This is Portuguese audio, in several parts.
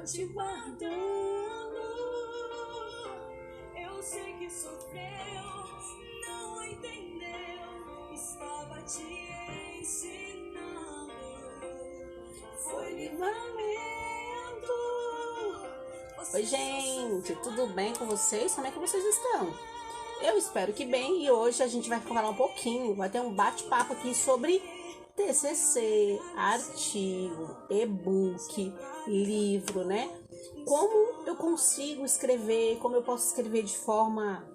te guardando. Eu sei que sofreu, não entendeu, estava te ensinando. Foi livramento. Oi, gente, tudo bem com vocês? Como é que vocês estão? Eu espero que bem, e hoje a gente vai falar um pouquinho, vai ter um bate-papo aqui sobre TCC, artigo, e-book, livro, né? Como eu consigo escrever, como eu posso escrever de forma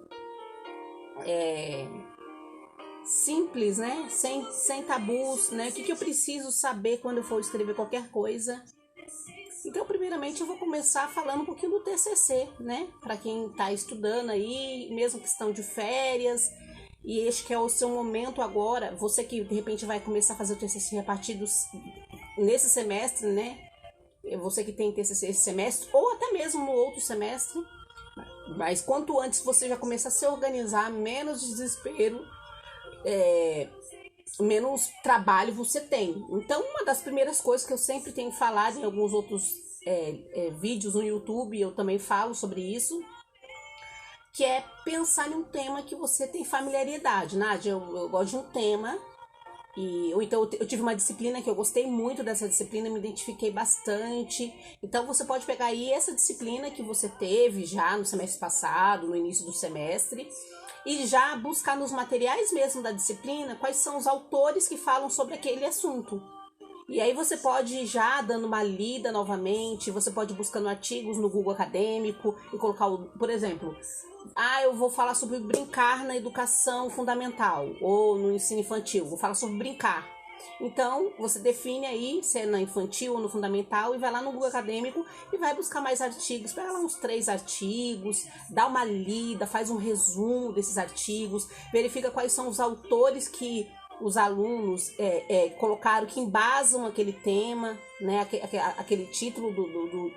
simples, né? Sem tabus, né? O que eu preciso saber quando eu for escrever qualquer coisa. Então, primeiramente, eu vou começar falando um pouquinho do TCC, né? Para quem está estudando aí, mesmo que estão de férias, e este que é o seu momento agora, você que de repente vai começar a fazer o TCC a partir nesse semestre, né? Você que tem TCC esse semestre, ou até mesmo no outro semestre, mas quanto antes você já começar a se organizar, menos desespero, menos trabalho você tem. Então, uma das primeiras coisas que eu sempre tenho falado em alguns outros vídeos no YouTube, eu também falo sobre isso, que é pensar em um tema que você tem familiaridade. Nádia, eu gosto de um tema, ou então eu tive uma disciplina que eu gostei muito dessa disciplina, me identifiquei bastante. Então, você pode pegar aí essa disciplina que você teve já no semestre passado, no início do semestre, e já buscar nos materiais mesmo da disciplina quais são os autores que falam sobre aquele assunto. E aí você pode ir já dando uma lida novamente, você pode ir buscando artigos no Google Acadêmico e colocar, por exemplo, eu vou falar sobre brincar na educação fundamental ou no ensino infantil, vou falar sobre brincar. Então, você define aí se é na infantil ou no fundamental e vai lá no Google Acadêmico e vai buscar mais artigos, pega lá uns 3 artigos, dá uma lida, faz um resumo desses artigos, verifica quais são os autores que os alunos colocaram, que embasam aquele tema, né, aquele título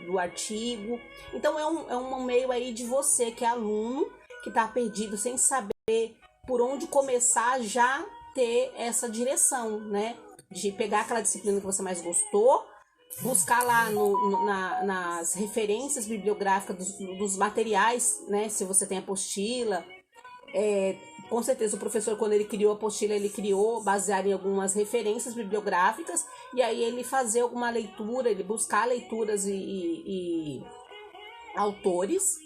do artigo. Então, é um meio aí de você, que é aluno, que está perdido sem saber por onde começar, já ter essa direção, né? De pegar aquela disciplina que você mais gostou, buscar lá nas referências bibliográficas dos materiais, né? Se você tem apostila, com certeza o professor, quando ele criou a apostila, ele criou baseado em algumas referências bibliográficas, e aí ele fazer alguma leitura, ele buscar leituras e autores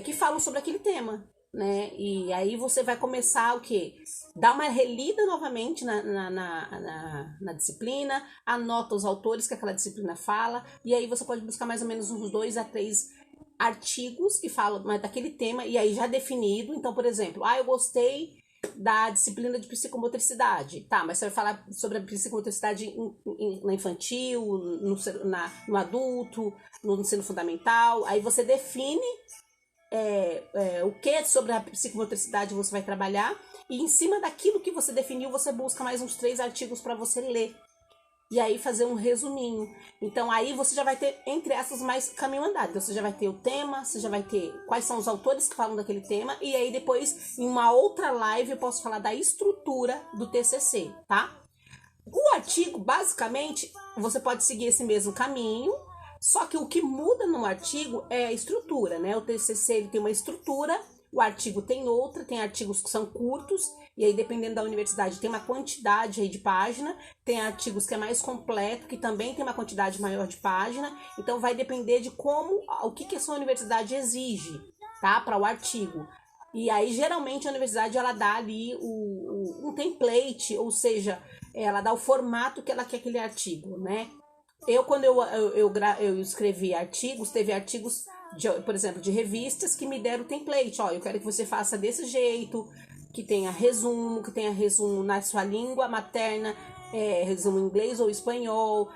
que falam sobre aquele tema, né? E aí você vai começar o quê? Dar uma relida novamente na disciplina, anota os autores que aquela disciplina fala, e aí você pode buscar mais ou menos uns 2 a 3 artigos que falam daquele tema, e aí já definido. Então, por exemplo, eu gostei da disciplina de psicomotricidade, tá, mas você vai falar sobre a psicomotricidade na infantil, no adulto, no ensino fundamental, aí você define o que sobre a psicomotricidade você vai trabalhar, e em cima daquilo que você definiu, você busca mais uns 3 artigos para você ler, e aí fazer um resuminho. Então aí você já vai ter, entre essas, mais caminho andado. Então, você já vai ter o tema, você já vai ter quais são os autores que falam daquele tema, e aí depois, em uma outra live, eu posso falar da estrutura do TCC, tá? O artigo, basicamente, você pode seguir esse mesmo caminho, só que o que muda no artigo é a estrutura, né? O TCC, ele tem uma estrutura, o artigo tem outra, tem artigos que são curtos, e aí dependendo da universidade tem uma quantidade aí de página, tem artigos que é mais completo, que também tem uma quantidade maior de página, então vai depender de o que a sua universidade exige, tá? Para o artigo. E aí geralmente a universidade, ela dá ali um template, ou seja, ela dá o formato que ela quer aquele artigo, né? Quando eu escrevi artigos, teve artigos, por exemplo, de revistas que me deram o template. Eu quero que você faça desse jeito, que tenha resumo na sua língua materna, resumo em inglês ou espanhol,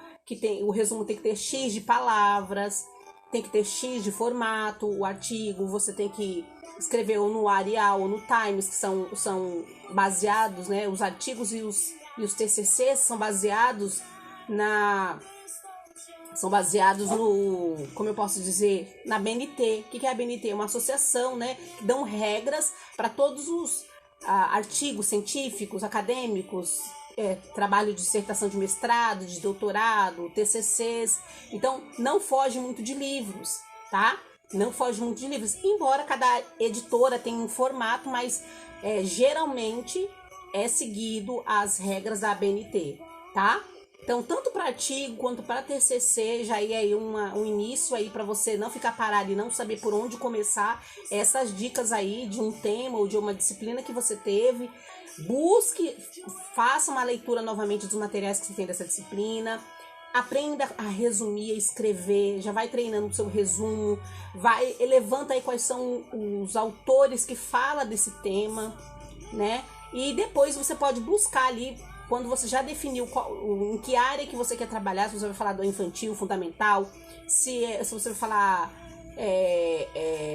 o resumo tem que ter X de palavras, tem que ter X de formato, o artigo você tem que escrever ou no Arial ou no Times, que são baseados, né, os artigos e os TCCs são baseados no, como eu posso dizer, na BNT. O que é a BNT? É uma associação, né, que dão regras para todos os artigos científicos, acadêmicos, trabalho de dissertação de mestrado, de doutorado, TCCs. Então, não foge muito de livros, tá? Não foge muito de livros. Embora cada editora tenha um formato, mas geralmente é seguido as regras da ABNT, tá? Então, tanto para artigo quanto para TCC, já é aí um início aí para você não ficar parado e não saber por onde começar. Essas dicas aí de um tema ou de uma disciplina que você teve. Busque, faça uma leitura novamente dos materiais que você tem dessa disciplina. Aprenda a resumir, a escrever, já vai treinando o seu resumo, levanta aí quais são os autores que falam desse tema, né? E depois você pode buscar ali, quando você já definiu em que área que você quer trabalhar, se você vai falar do infantil, fundamental, se você vai falar,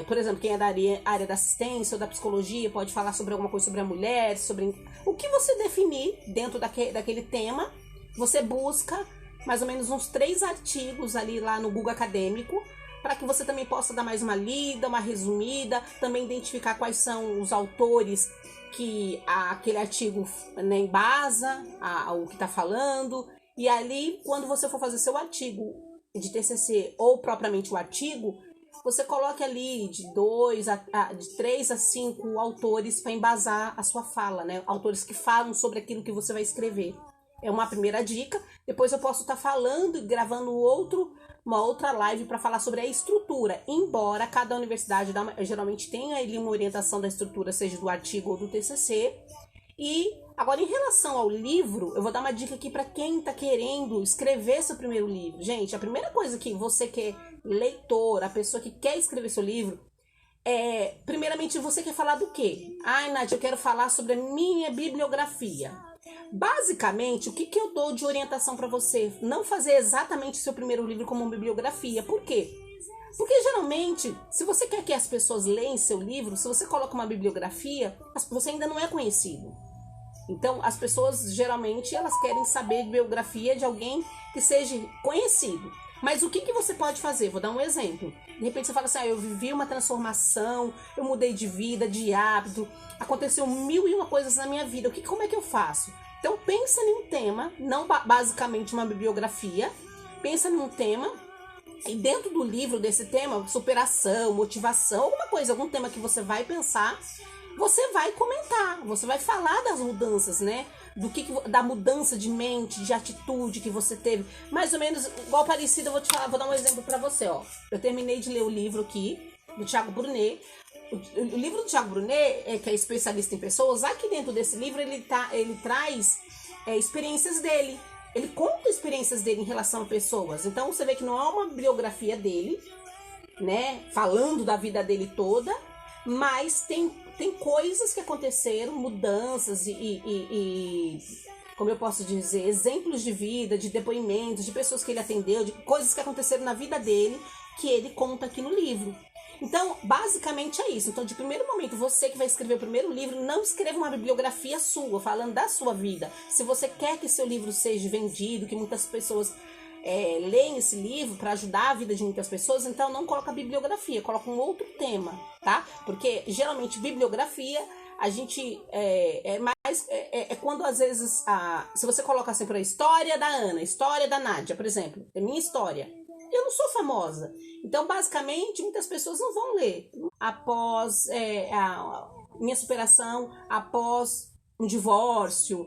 por exemplo, quem é da área da assistência ou da psicologia, pode falar sobre alguma coisa sobre a mulher, sobre o que você definir dentro daquele tema, você busca mais ou menos uns 3 artigos ali lá no Google Acadêmico, para que você também possa dar mais uma lida, uma resumida, também identificar quais são os autores que aquele artigo, né, embasa o que está falando. E ali, quando você for fazer seu artigo de TCC ou propriamente o artigo, você coloque ali de 3 a 5 autores para embasar a sua fala, né? Autores que falam sobre aquilo que você vai escrever. É uma primeira dica. Depois eu posso estar falando e gravando uma outra live para falar sobre a estrutura. Embora cada universidade geralmente tenha ali uma orientação da estrutura, seja do artigo ou do TCC. E agora, em relação ao livro, eu vou dar uma dica aqui para quem está querendo escrever seu primeiro livro. Gente, a primeira coisa que você que é leitor, a pessoa que quer escrever seu livro, primeiramente, você quer falar do quê? Ai, Nádia, eu quero falar sobre a minha bibliografia. Basicamente, o que eu dou de orientação para você? Não fazer exatamente o seu primeiro livro como uma bibliografia. Por quê? Porque geralmente, se você quer que as pessoas leiam seu livro, se você coloca uma bibliografia, você ainda não é conhecido. Então, as pessoas geralmente elas querem saber de biografia de alguém que seja conhecido. Mas o que você pode fazer? Vou dar um exemplo. De repente você fala assim, eu vivi uma transformação, eu mudei de vida, de hábito, aconteceu 1001 coisas na minha vida. Como é que eu faço? Então pensa em um tema, não basicamente uma bibliografia, pensa em um tema, e dentro do livro desse tema, superação, motivação, alguma coisa, algum tema que você vai pensar, você vai comentar, você vai falar das mudanças, né? Da mudança de mente, de atitude que você teve. Mais ou menos igual parecido, vou dar um exemplo para você, ó. Eu terminei de ler o livro aqui, do Thiago Brunet. O livro do Thiago Brunet, que é especialista em pessoas, aqui dentro desse livro ele traz experiências dele. Ele conta experiências dele em relação a pessoas. Então você vê que não é uma biografia dele, né? Falando da vida dele toda, mas tem coisas que aconteceram, mudanças e como eu posso dizer, exemplos de vida, de depoimentos, de pessoas que ele atendeu, de coisas que aconteceram na vida dele, que ele conta aqui no livro. Então, basicamente é isso. Então, de primeiro momento, você que vai escrever o primeiro livro, não escreva uma bibliografia sua, falando da sua vida. Se você quer que seu livro seja vendido, que muitas pessoas leem esse livro para ajudar a vida de muitas pessoas, então não coloca bibliografia, coloca um outro tema, tá? Porque geralmente bibliografia a gente quando às vezes se você coloca assim para a história da Ana, história da Nádia, por exemplo, é minha história. Eu não sou famosa, então basicamente muitas pessoas não vão ler. Após a minha superação, após um divórcio,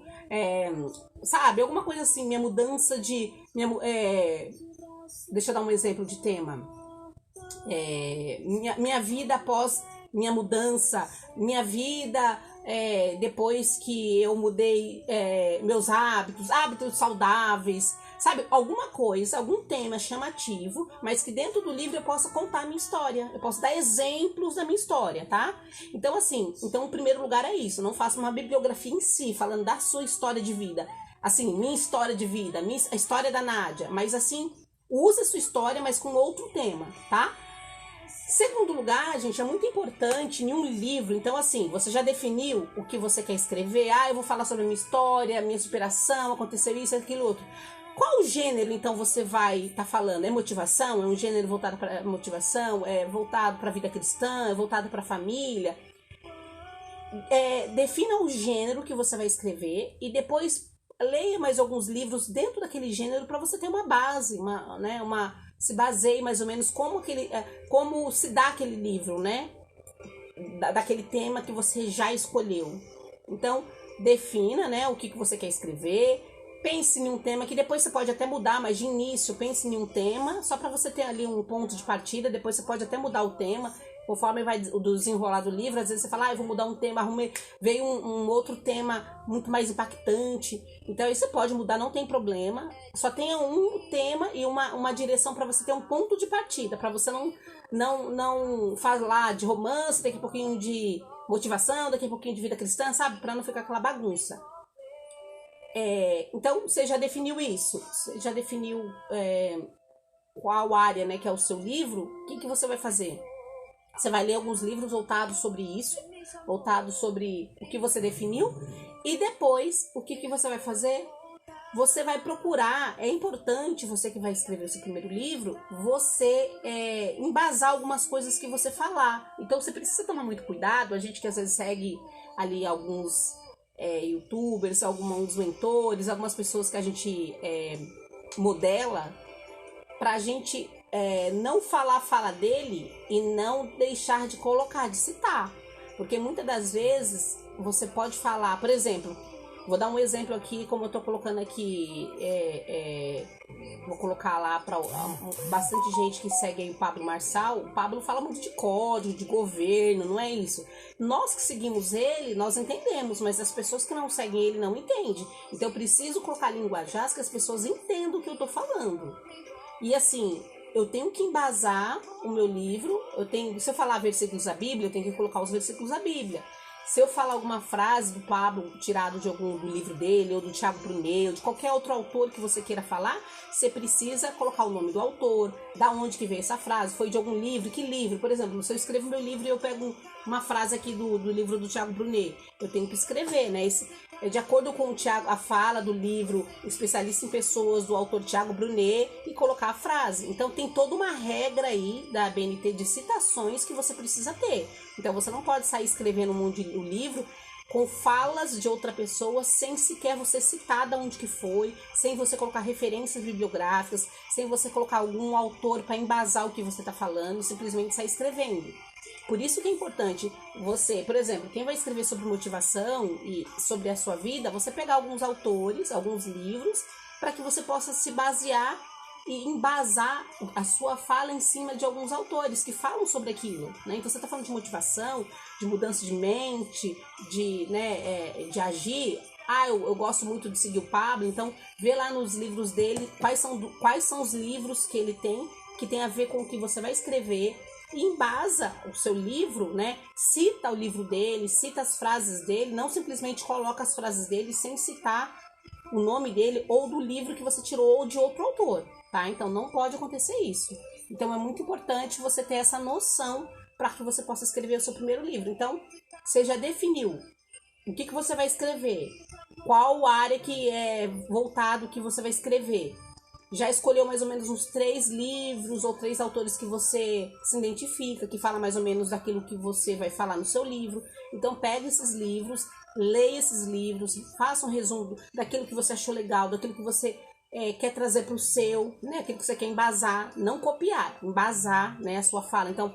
sabe, alguma coisa assim, minha mudança de... deixa eu dar um exemplo de tema. Minha vida após minha mudança, minha vida depois que eu mudei meus hábitos saudáveis, sabe, alguma coisa, algum tema chamativo, mas que dentro do livro eu possa contar a minha história, eu posso dar exemplos da minha história, tá? Então assim, o primeiro lugar é isso, não faça uma bibliografia em si, falando da sua história de vida, assim, minha história de vida, a história da Nádia, mas assim, use a sua história, mas com outro tema, tá? Segundo lugar, gente, é muito importante em um livro, então assim, você já definiu o que você quer escrever, eu vou falar sobre a minha história, a minha superação, aconteceu isso, aquilo, outro. Qual gênero, então, você vai estar falando? É motivação? É um gênero voltado para motivação? É voltado para a vida cristã? É voltado para a família? Defina o gênero que você vai escrever e depois leia mais alguns livros dentro daquele gênero para você ter uma base, se baseie mais ou menos como se dá aquele livro, né? Daquele tema que você já escolheu. Então, defina, né, o que você quer escrever. Pense em um tema que depois você pode até mudar, mas de início pense em um tema, só para você ter ali um ponto de partida. Depois você pode até mudar o tema, conforme vai o desenrolar do livro. Às vezes você fala, eu vou mudar um tema, veio um outro tema muito mais impactante. Então aí você pode mudar, não tem problema. Só tenha um tema e uma direção para você ter um ponto de partida, para você não falar de romance, daqui a pouquinho de motivação, daqui a pouquinho de vida cristã, sabe? Para não ficar aquela bagunça. Então, você já definiu isso? Você já definiu qual área, né, que é o seu livro? O que você vai fazer? Você vai ler alguns livros voltados sobre isso, voltados sobre o que você definiu, e depois, o que você vai fazer? Você vai procurar, é importante, você que vai escrever esse primeiro livro, você embasar algumas coisas que você falar. Então, você precisa tomar muito cuidado, a gente que às vezes segue ali alguns youtubers, alguns mentores, algumas pessoas que a gente modela, pra gente não falar a fala dele e não deixar de colocar, de citar. Porque muitas das vezes você pode falar, por exemplo, vou dar um exemplo aqui, como eu tô colocando aqui, vou colocar lá para bastante gente que segue aí o Pablo Marçal. O Pablo fala muito de código, de governo, não é isso? Nós que seguimos ele, nós entendemos, mas as pessoas que não seguem ele não entendem. Então eu preciso colocar linguajar que as pessoas entendam o que eu tô falando. E assim, eu tenho que embasar o meu livro, se eu falar versículos da Bíblia, eu tenho que colocar os versículos da Bíblia. Se eu falar alguma frase do Pablo tirado do livro dele, ou do Thiago Brunet, ou de qualquer outro autor que você queira falar, você precisa colocar o nome do autor, da onde que veio essa frase, foi de algum livro, que livro? Por exemplo, se eu escrevo meu livro e eu pego uma frase aqui do livro do Thiago Brunet, eu tenho que escrever, né? De acordo com a fala do livro O Especialista em Pessoas, do autor Thiago Brunet, e colocar a frase. Então tem toda uma regra aí da ABNT de citações que você precisa ter. Então você não pode sair escrevendo um livro com falas de outra pessoa sem sequer você citar de onde que foi, sem você colocar referências bibliográficas, sem você colocar algum autor para embasar o que você está falando, simplesmente sair escrevendo. Por isso que é importante você, por exemplo, quem vai escrever sobre motivação e sobre a sua vida, você pegar alguns autores, alguns livros, para que você possa se basear e embasar a sua fala em cima de alguns autores que falam sobre aquilo, né? Então você está falando de motivação, de mudança de mente, de agir. Eu gosto muito de seguir o Pablo, então vê lá nos livros dele quais são os livros que ele tem, que tem a ver com o que você vai escrever, e embasa o seu livro, né? Cita o livro dele, cita as frases dele, não simplesmente coloca as frases dele sem citar o nome dele ou do livro que você tirou ou de outro autor, tá? Então não pode acontecer isso. Então é muito importante você ter essa noção para que você possa escrever o seu primeiro livro. Então, você já definiu o que você vai escrever, qual área que é voltado que você vai escrever. Já escolheu mais ou menos uns 3 livros ou 3 autores que você se identifica, que fala mais ou menos daquilo que você vai falar no seu livro. Então pegue esses livros, leia esses livros, faça um resumo daquilo que você achou legal, daquilo que você quer trazer para o seu, né? Aquilo que você quer embasar, não copiar, embasar, né, a sua fala. Então,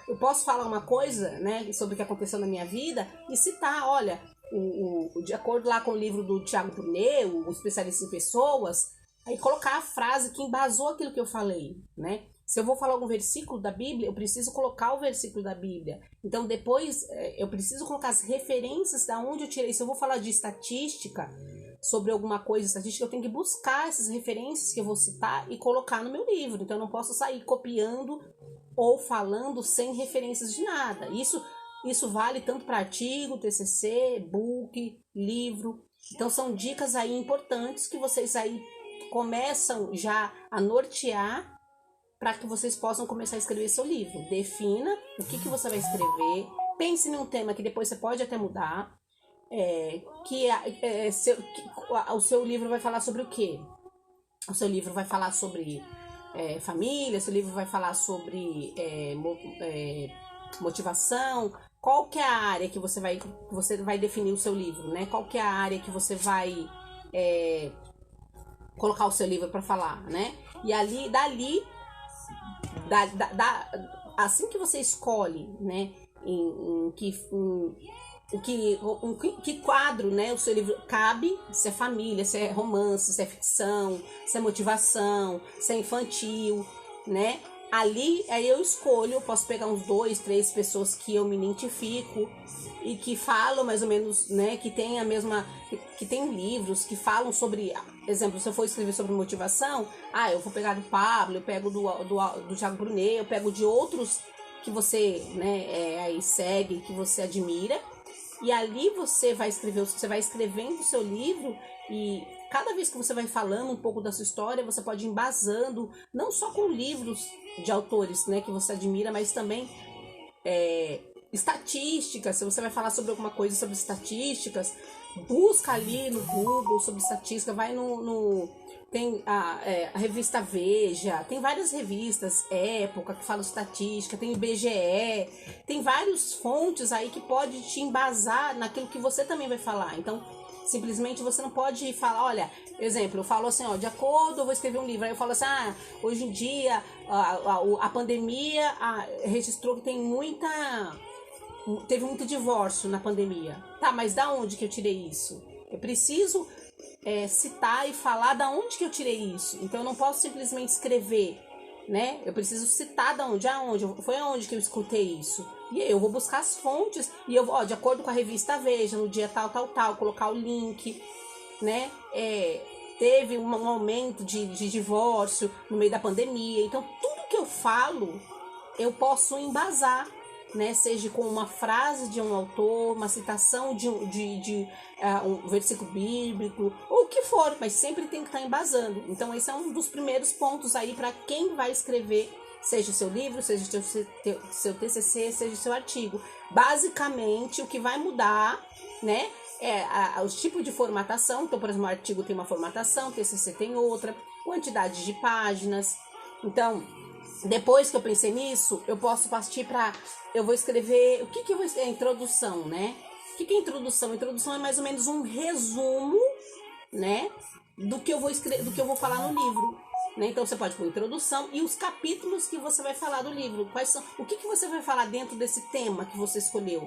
eu posso falar uma coisa, né, sobre o que aconteceu na minha vida e citar, olha, de acordo lá com o livro do Thiago Brunet, o Especialista em Pessoas, aí colocar a frase que embasou aquilo que eu falei, né? Se eu vou falar algum versículo da Bíblia, eu preciso colocar o versículo da Bíblia. Então, depois, eu preciso colocar as referências da onde eu tirei. Se eu vou falar de estatística, sobre alguma coisa estatística, eu tenho que buscar essas referências que eu vou citar e colocar no meu livro. Então, eu não posso sair copiando ou falando sem referências de nada. Isso vale tanto para artigo, TCC, book, livro. Então, são dicas aí importantes que vocês aí começam já a nortear para que vocês possam começar a escrever seu livro. Defina o que você vai escrever, pense em um tema que depois você pode até mudar, o seu livro vai falar sobre o quê? O seu livro vai falar sobre família, seu livro vai falar sobre motivação. Qual que é a área que você vai definir o seu livro, né? Qual que é a área que você vai colocar o seu livro para falar, né? E ali, assim que você escolhe, né, que quadro, né, o seu livro cabe, se é família, se é romance, se é ficção, se é motivação, se é infantil, né? Ali, aí eu escolho, eu posso pegar uns 2, 3 pessoas que eu me identifico e que falam mais ou menos, né, que tem a mesma, que tem livros que falam sobre, exemplo, se eu for escrever sobre motivação, eu vou pegar do Pablo, eu pego do Thiago Brunet, eu pego de outros que você, né, aí segue, que você admira, e ali você vai escrevendo o seu livro, e cada vez que você vai falando um pouco da sua história, você pode ir embasando, não só com livros de autores, né, que você admira, mas também estatísticas. Se você vai falar sobre alguma coisa sobre estatísticas, busca ali no Google sobre estatística, vai tem a revista Veja, tem várias revistas, Época, que falam estatística, tem o IBGE, tem várias fontes aí que pode te embasar naquilo que você também vai falar. Então, simplesmente você não pode falar, olha, exemplo, eu falo assim, de acordo, eu vou escrever um livro, aí eu falo assim, hoje em dia a pandemia registrou que teve muito divórcio na pandemia. Tá, mas da onde que eu tirei isso? Eu preciso citar e falar da onde que eu tirei isso. Então eu não posso simplesmente escrever, né? Eu preciso citar da onde, foi aonde que eu escutei isso. E aí eu vou buscar as fontes e eu vou, de acordo com a revista Veja, no dia tal, colocar o link, né? Teve um aumento de divórcio no meio da pandemia. Então tudo que eu falo, eu posso embasar, né? Seja com uma frase de um autor, uma citação de um versículo bíblico, ou o que for, mas sempre tem que estar embasando. Então esse é um dos primeiros pontos aí para quem vai escrever, seja o seu livro, seja o seu TCC, seja o seu artigo. Basicamente, o que vai mudar, né, os tipos de formatação. Então, por exemplo, o artigo tem uma formatação, o TCC tem outra, quantidade de páginas. Então, depois que eu pensei nisso, eu posso partir para... Eu vou escrever... O que eu vou escrever? Introdução, né? O que é introdução? Introdução é mais ou menos um resumo, né, do que eu vou falar no livro. Né? Então você pode pôr introdução e os capítulos que você vai falar do livro. Quais são? O que você vai falar dentro desse tema que você escolheu?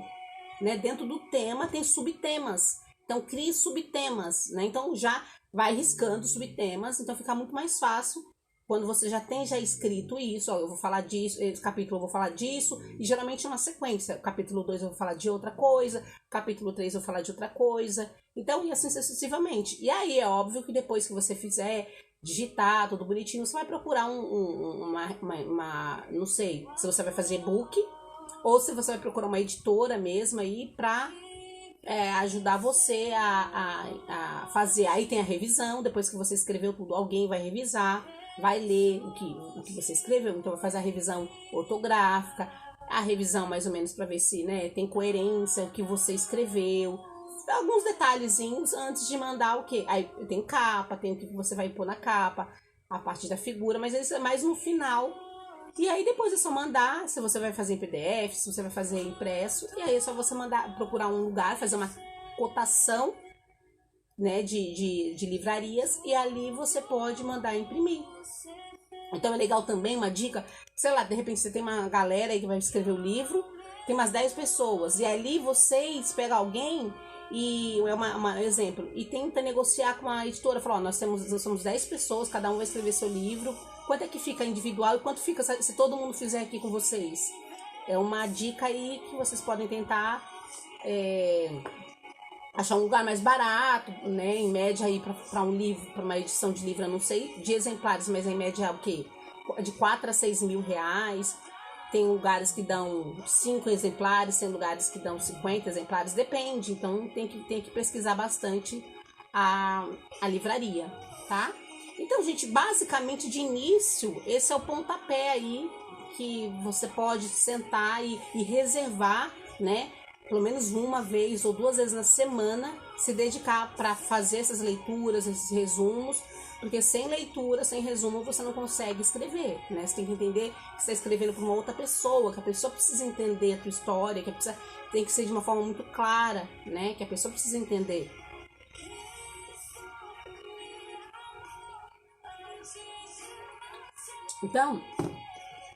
Né? Dentro do tema tem subtemas. Então crie subtemas. Né? Então já vai riscando subtemas. Então fica muito mais fácil quando você já tem escrito isso. Eu vou falar disso, esse capítulo eu vou falar disso. E geralmente é uma sequência. Capítulo 2 eu vou falar de outra coisa. Capítulo 3 eu vou falar de outra coisa. Então, e assim sucessivamente. E aí é óbvio que depois que você fizer... digitar, tudo bonitinho, você vai procurar não sei, se você vai fazer e-book ou se você vai procurar uma editora mesmo aí pra ajudar você a fazer. Aí tem a revisão, depois que você escreveu tudo, alguém vai revisar, vai ler o que você escreveu, então vai fazer a revisão ortográfica, a revisão mais ou menos para ver se, né, tem coerência o que você escreveu, alguns detalhezinhos antes de mandar o quê? Aí tem capa, tem o que você vai pôr na capa, a parte da figura, mas isso é mais no final. E aí depois é só mandar, se você vai fazer em PDF, se você vai fazer impresso, e aí é só você mandar, procurar um lugar, fazer uma cotação, né, de livrarias, e ali você pode mandar imprimir. Então é legal também, uma dica, sei lá, de repente você tem uma galera aí que vai escrever o livro, tem umas 10 pessoas, e ali vocês pegam alguém... E é um exemplo, e tenta negociar com a editora, fala, nós somos 10 pessoas, cada um vai escrever seu livro, quanto é que fica individual e quanto fica se todo mundo fizer aqui com vocês? É uma dica aí que vocês podem tentar achar um lugar mais barato, né, em média aí para um livro, para uma edição de livro, eu não sei de exemplares, mas em média o quê? De 4 a 6 mil reais. Tem lugares que dão 5 exemplares, tem lugares que dão 50 exemplares, depende. Então tem que pesquisar bastante a livraria, tá? Então, gente, basicamente de início, esse é o pontapé aí que você pode sentar e reservar, né? Pelo menos uma vez ou 2 vezes na semana, se dedicar para fazer essas leituras, esses resumos. Porque sem leitura, sem resumo, você não consegue escrever, né? Você tem que entender que você está escrevendo para uma outra pessoa, que a pessoa precisa entender a tua história, tem que ser de uma forma muito clara, né? Que a pessoa precisa entender. Então,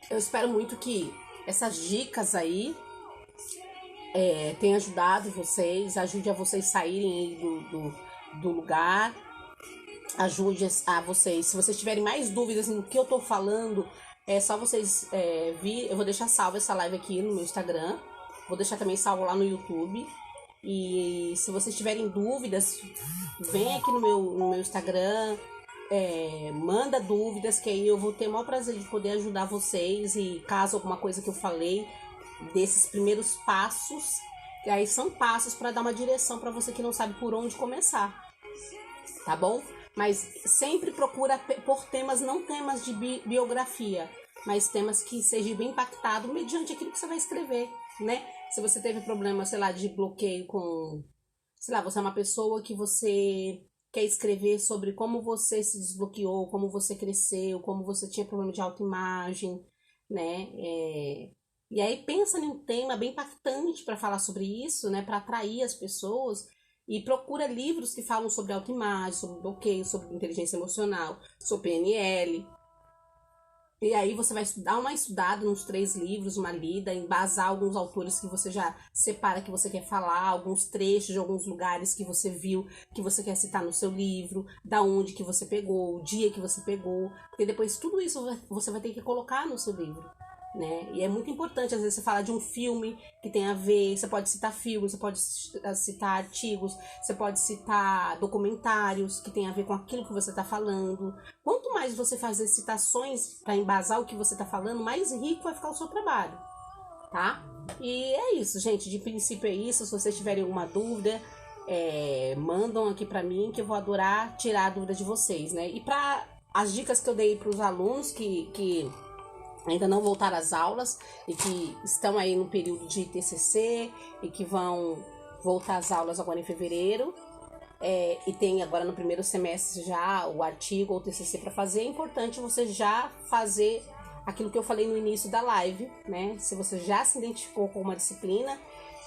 eu espero muito que essas dicas aí tenham ajudado vocês, ajude a vocês saírem aí do lugar, ajude a vocês. Se vocês tiverem mais dúvidas no que eu tô falando, é só vocês eu vou deixar salva essa live aqui no meu Instagram, vou deixar também salvo lá no YouTube. E se vocês tiverem dúvidas, vem aqui no meu Instagram, manda dúvidas, que aí eu vou ter o maior prazer de poder ajudar vocês. E caso alguma coisa que eu falei desses primeiros passos, que aí são passos para dar uma direção para você que não sabe por onde começar, tá bom? Mas sempre procura por temas, não temas de biografia, mas temas que sejam bem impactados mediante aquilo que você vai escrever, né? Se você teve problema, sei lá, de bloqueio com... Sei lá, você é uma pessoa que você quer escrever sobre como você se desbloqueou, como você cresceu, como você tinha problema de autoimagem, né? E aí pensa em um tema bem impactante para falar sobre isso, né? Para atrair as pessoas. E procura livros que falam sobre autoimagem, sobre bloqueio, sobre inteligência emocional, sobre PNL. E aí você vai dar uma estudada nos 3 livros, uma lida, embasar alguns autores que você já separa que você quer falar, alguns trechos de alguns lugares que você viu, que você quer citar no seu livro, da onde que você pegou, o dia que você pegou, porque depois tudo isso você vai ter que colocar no seu livro, né? E é muito importante, às vezes você fala de um filme que tem a ver, você pode citar filmes, você pode citar artigos, você pode citar documentários que tem a ver com aquilo que você está falando. Quanto mais você fazer citações para embasar o que você está falando, mais rico vai ficar o seu trabalho, tá? E é isso, gente, de princípio é isso. Se vocês tiverem alguma dúvida, mandam aqui para mim, que eu vou adorar tirar a dúvida de vocês, né? E para as dicas que eu dei para os alunos que ainda não voltaram às aulas e que estão aí no período de TCC e que vão voltar às aulas agora em fevereiro, e tem agora no primeiro semestre já o artigo ou o TCC para fazer, é importante você já fazer aquilo que eu falei no início da live, né? Se você já se identificou com uma disciplina,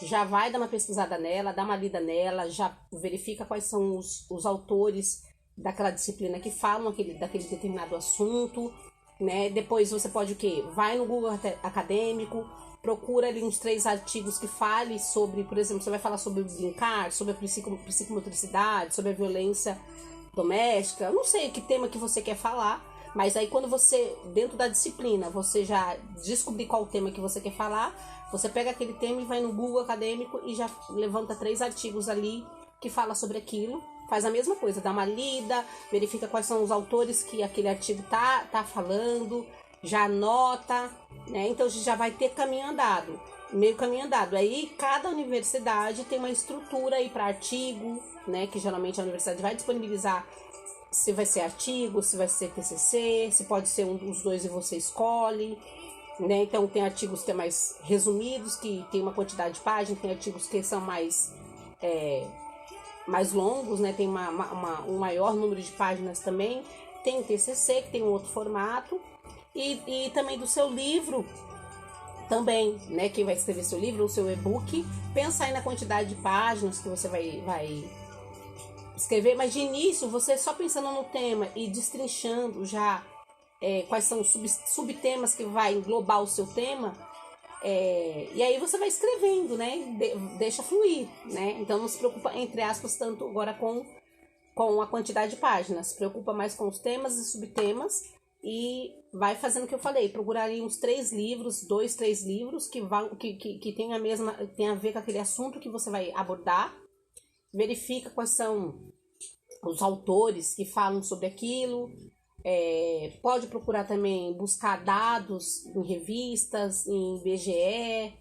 já vai dar uma pesquisada nela, dá uma lida nela, já verifica quais são os autores daquela disciplina que falam daquele determinado assunto, né? Depois você pode o quê? Vai no Google Acadêmico, procura ali uns 3 artigos que fale sobre, por exemplo, você vai falar sobre o brincar, sobre a psicomotricidade, sobre a violência doméstica, eu não sei que tema que você quer falar, mas aí quando você, dentro da disciplina, você já descobrir qual o tema que você quer falar, você pega aquele tema e vai no Google Acadêmico e já levanta 3 artigos ali que fala sobre aquilo. Faz a mesma coisa, dá uma lida, verifica quais são os autores que aquele artigo tá falando, já anota, né? Então já vai ter meio caminho andado. Aí cada universidade tem uma estrutura aí para artigo, né? Que geralmente a universidade vai disponibilizar se vai ser artigo, se vai ser TCC, se pode ser um dos 2 e você escolhe, né? Então tem artigos que é mais resumidos, que tem uma quantidade de páginas, tem artigos que são mais longos, né? Tem um maior número de páginas também. Tem o TCC, que tem um outro formato. E também do seu livro, também, né? Quem vai escrever seu livro, o seu e-book, pensa aí na quantidade de páginas que você vai escrever. Mas de início, você só pensando no tema e destrinchando já quais são os subtemas que vai englobar o seu tema, e aí você vai escrevendo, né? Deixa fluir, né? Então não se preocupa, entre aspas, tanto agora com a quantidade de páginas. Se preocupa mais com os temas e subtemas e vai fazendo o que eu falei. Procurar ali uns 3 livros, 2, 3 livros que tem a ver com aquele assunto que você vai abordar. Verifica quais são os autores que falam sobre aquilo. Pode procurar também buscar dados em revistas, em IBGE,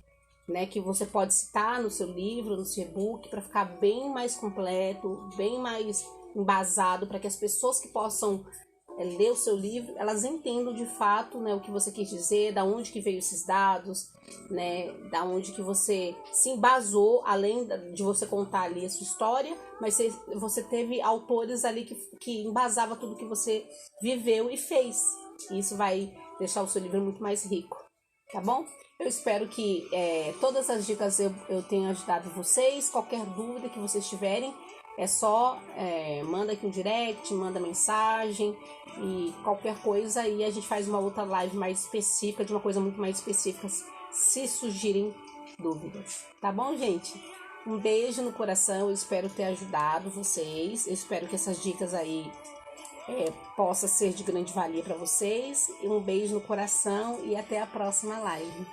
né, que você pode citar no seu livro, no seu e-book, para ficar bem mais completo, bem mais embasado, para que as pessoas que possam ler o seu livro, elas entendam de fato, né, o que você quis dizer, da onde que veio esses dados, né, da onde que você se embasou, além de você contar ali a sua história, mas você teve autores ali que embasava tudo que você viveu e fez. E isso vai deixar o seu livro muito mais rico, tá bom? Eu espero que todas as dicas eu tenha ajudado vocês. Qualquer dúvida que vocês tiverem, É só manda aqui um direct, manda mensagem e qualquer coisa aí a gente faz uma outra live mais específica, de uma coisa muito mais específica, se surgirem dúvidas. Tá bom, gente? Um beijo no coração, eu espero ter ajudado vocês, eu espero que essas dicas aí possa ser de grande valia para vocês. Um beijo no coração e até a próxima live.